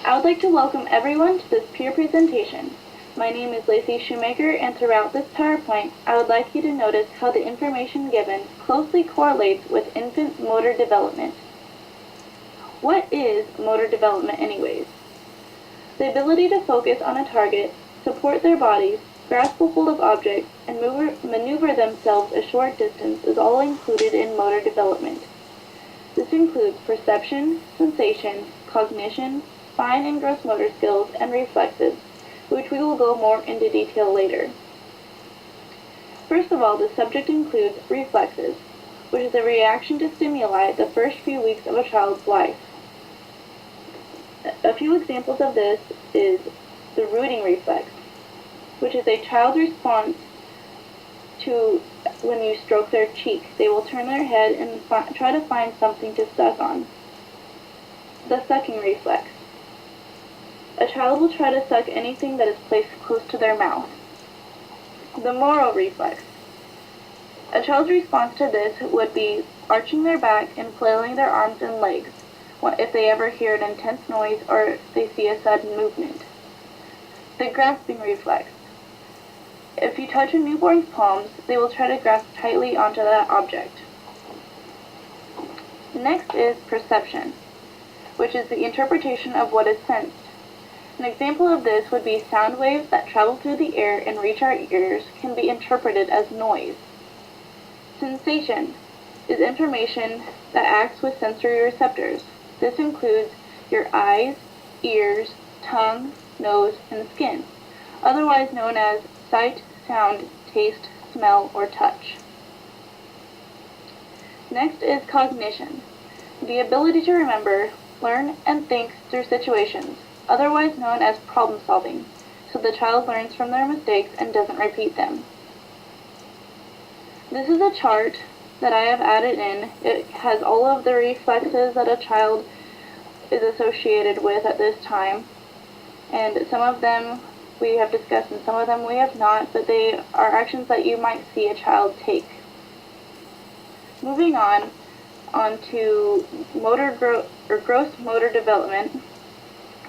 I would like to welcome everyone to this peer presentation. My name is Lacey Shoemaker, and throughout this PowerPoint, I would like you to notice how the information given closely correlates with infant motor development. What is motor development anyways? The ability to focus on a target, support their bodies, grasp a hold of objects, and maneuver themselves a short distance is all included in motor development. This includes perception, sensation, cognition, fine and gross motor skills, and reflexes, which we will go more into detail later. First of all, the subject includes reflexes, which is a reaction to stimuli the first few weeks of a child's life. A few examples of this is the rooting reflex, which is a child's response to when you stroke their cheek. They will turn their head and try to find something to suck on. The sucking reflex. A child will try to suck anything that is placed close to their mouth. The Moro reflex. A child's response to this would be arching their back and flailing their arms and legs if they ever hear an intense noise or if they see a sudden movement. The grasping reflex. If you touch a newborn's palms, they will try to grasp tightly onto that object. Next is perception, which is the interpretation of what is sensed. An example of this would be sound waves that travel through the air and reach our ears can be interpreted as noise. Sensation is information that acts with sensory receptors. This includes your eyes, ears, tongue, nose, and skin, otherwise known as sight, sound, taste, smell, or touch. Next is cognition, the ability to remember, learn, and think through situations, otherwise known as problem solving, so the child learns from their mistakes and doesn't repeat them. This is a chart that I have added in. It has all of the reflexes that a child is associated with at this time, and some of them we have discussed and some of them we have not, but they are actions that you might see a child take. Moving on to gross motor development.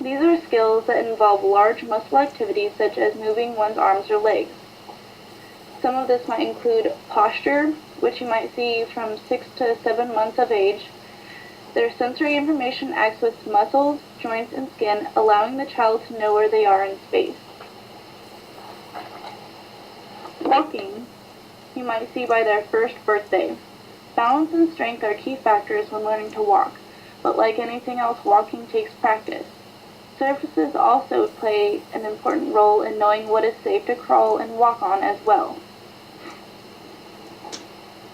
These are skills that involve large muscle activities such as moving one's arms or legs. Some of this might include posture, which you might see from 6 to 7 months of age. Their sensory information acts with muscles, joints, and skin, allowing the child to know where they are in space. Walking, you might see by their first birthday. Balance and strength are key factors when learning to walk, but like anything else, walking takes practice. Surfaces also play an important role in knowing what is safe to crawl and walk on as well.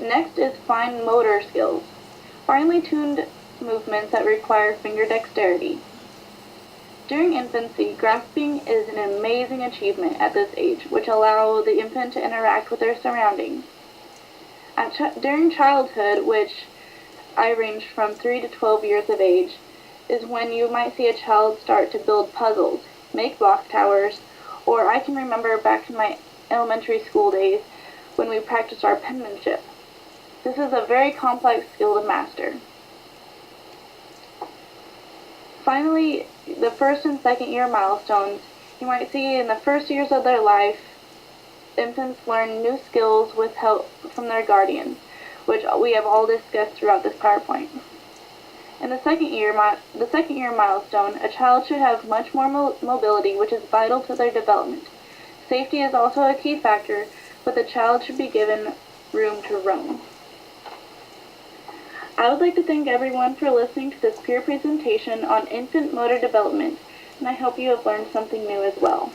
Next is fine motor skills, finely tuned movements that require finger dexterity. During infancy, grasping is an amazing achievement at this age, which allows the infant to interact with their surroundings. During childhood, which I ranged from 3 to 12 years of age, is when you might see a child start to build puzzles, make block towers, or I can remember back in my elementary school days when we practiced our penmanship. This is a very complex skill to master. Finally, the first and second year milestones. You might see in the first years of their life, infants learn new skills with help from their guardians, which we have all discussed throughout this PowerPoint. In the second year milestone, a child should have much more mobility, which is vital to their development. Safety is also a key factor, but the child should be given room to roam. I would like to thank everyone for listening to this peer presentation on infant motor development, and I hope you have learned something new as well.